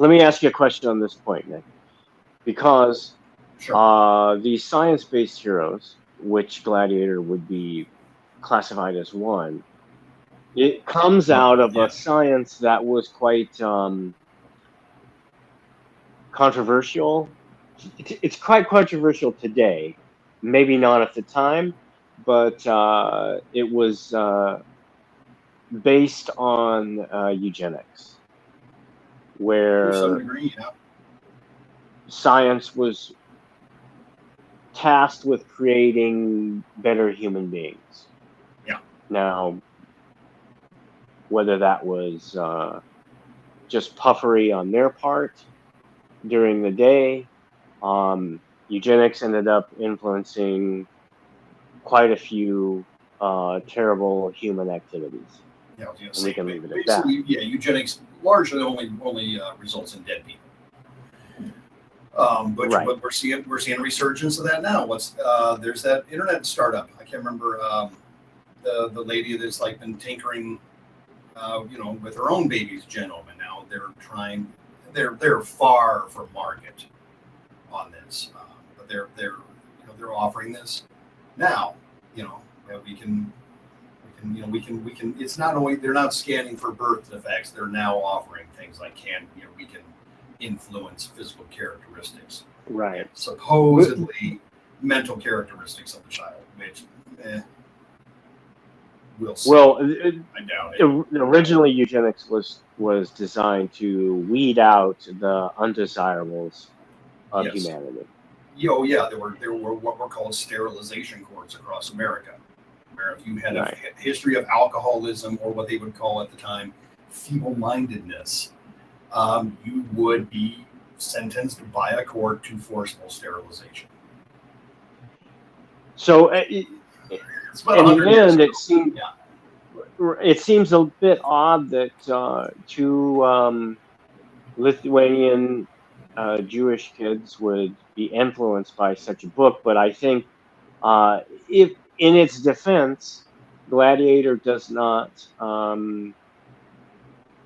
Let me ask you a question on this point, Nick. Because these science-based heroes, which Gladiator would be classified as one, it comes out of a science that was quite controversial. It's quite controversial today. Maybe not at the time, but it was based on eugenics, where to some degree, science was tasked with creating better human beings. Yeah. Now, whether that was just puffery on their part during the day, eugenics ended up influencing quite a few terrible human activities. Yeah, I was and say, we can leave it at that. Yeah, eugenics largely only results in dead people. But we're seeing a resurgence of that now. There's that internet startup. I can't remember the lady that's like been tinkering, with her own baby's genome, and now they're far from market on this, but they're offering this now. We can. It's not only they're not scanning for birth defects. They're now offering things like we can influence physical characteristics, right? Supposedly mental characteristics of the child, which we'll see. Well, I doubt it. Originally, eugenics was designed to weed out the undesirables of humanity. Oh yeah, there were what were called sterilization courts across America, where if you had a history of alcoholism or what they would call at the time feeble-mindedness, you would be sentenced by a court to forcible sterilization. So, in the end, it seems a bit odd that two Lithuanian Jewish kids would be influenced by such a book. But I think, if in its defense, Gladiator does not in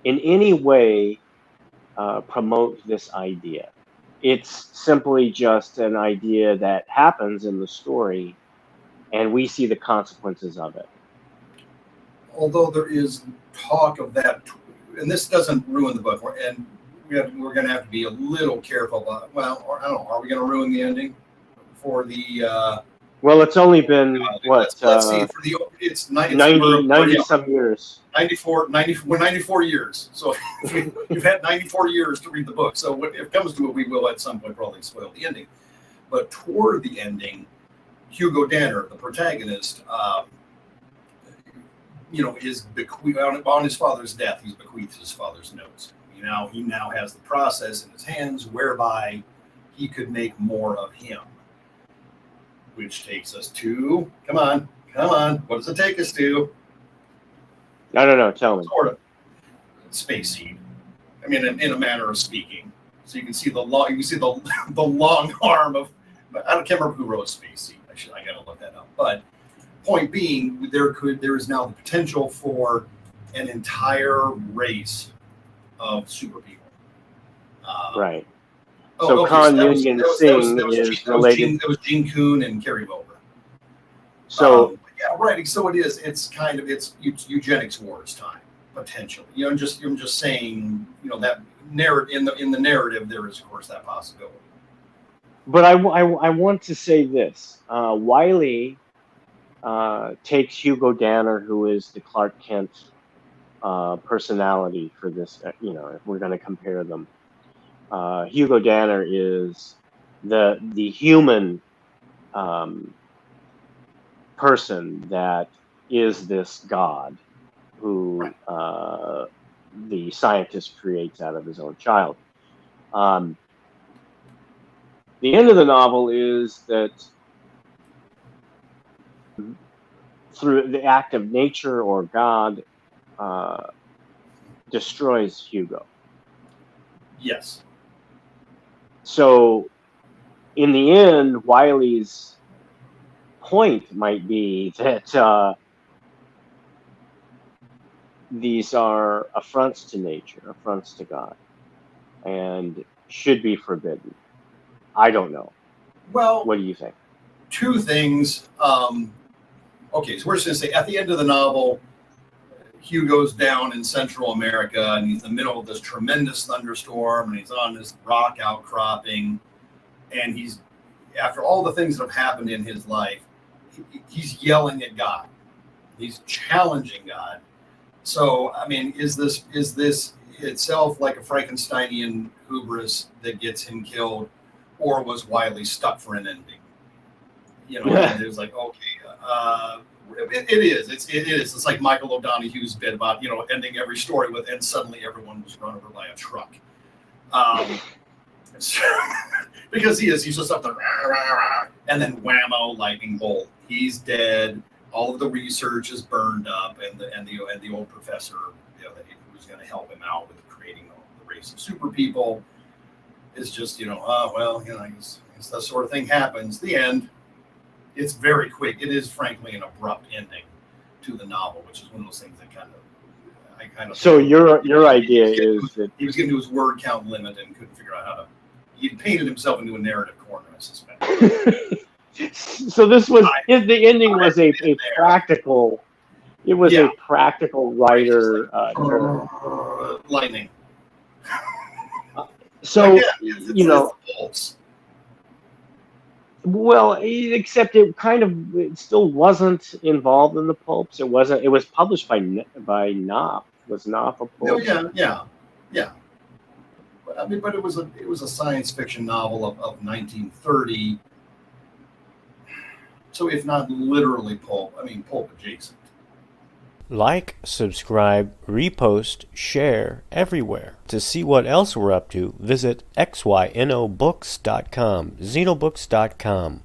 any way promote this idea. It's simply just an idea that happens in the story, and we see the consequences of it. Although there is talk of that, and this doesn't ruin the book, and we're going to have to be a little careful about. Well, I don't know. Are we going to ruin the ending for the? Well, it's only been let's see. For the it's 90 some years. 94 years. So you've had 94 years to read the book. So if it comes to it, we will at some point probably spoil the ending. But toward the ending, Hugo Danner, the protagonist, is bequeathed on his father's death. He's bequeathed his father's notes. He now has the process in his hands whereby he could make more of him. Which takes us to, come on. What does it take us to? No, tell me. Sort of. Space seed. I mean, in a manner of speaking. So you can see the long arm of. I can't remember who wrote Space Seed. I gotta look that up. But point being, there is now the potential for an entire race of super people. Right. So Khan Noonien Singh is related. It was Gene Kuhn and Kerry Wilbur. So right. So it is. It's kind of it's eugenics wars time potentially. I'm just saying. That narrative in the narrative there is of course that possibility. But I want to say this. Wylie takes Hugo Danner, who is the Clark Kent personality for this. If we're going to compare them. Hugo Danner is the human person that is this god who the scientist creates out of his own child. The end of the novel is that through the act of nature or God destroys Hugo. Yes. So, in the end, Wylie's point might be that these are affronts to nature, affronts to God. and should be forbidden. I don't know. Well, What do you think? two things. Okay, so we're just going to say at the end of the novel, Hugo's down in Central America, and he's in the middle of this tremendous thunderstorm, and he's on this rock outcropping, and he's, after all the things that have happened in his life, he's yelling at God. He's challenging God. So, I mean, is this itself like a Frankensteinian hubris that gets him killed, or was Wylie stuck for an ending? You know, and it was like, okay, it is. It's like Michael O'Donoghue's bit about, you know, ending every story with, and suddenly everyone was run over by a truck. Because he's just up there, and then whammo, lightning bolt. He's dead. All of the research is burned up, and the old professor, you know, who's going to help him out with creating the race of super people, is just, you know, well, you know, I guess that sort of thing happens. The end. It's very quick. It is, frankly, an abrupt ending to the novel, which is one of those things that I kind of. So your idea is that he was getting to his word count limit and couldn't figure out how to. He painted himself into a narrative corner, I suspect. So this was the ending was a practical. It was a practical writer lightning. So you know. Well, except it still wasn't involved in the pulps. It wasn't. It was published by Knopf. Was Knopf a pulp? Oh yeah. But it was a science fiction novel of 1930. So if not literally pulp, I mean pulp adjacent. Like, subscribe, repost, share everywhere. To see what else we're up to, visit xynobooks.com, xenobooks.com.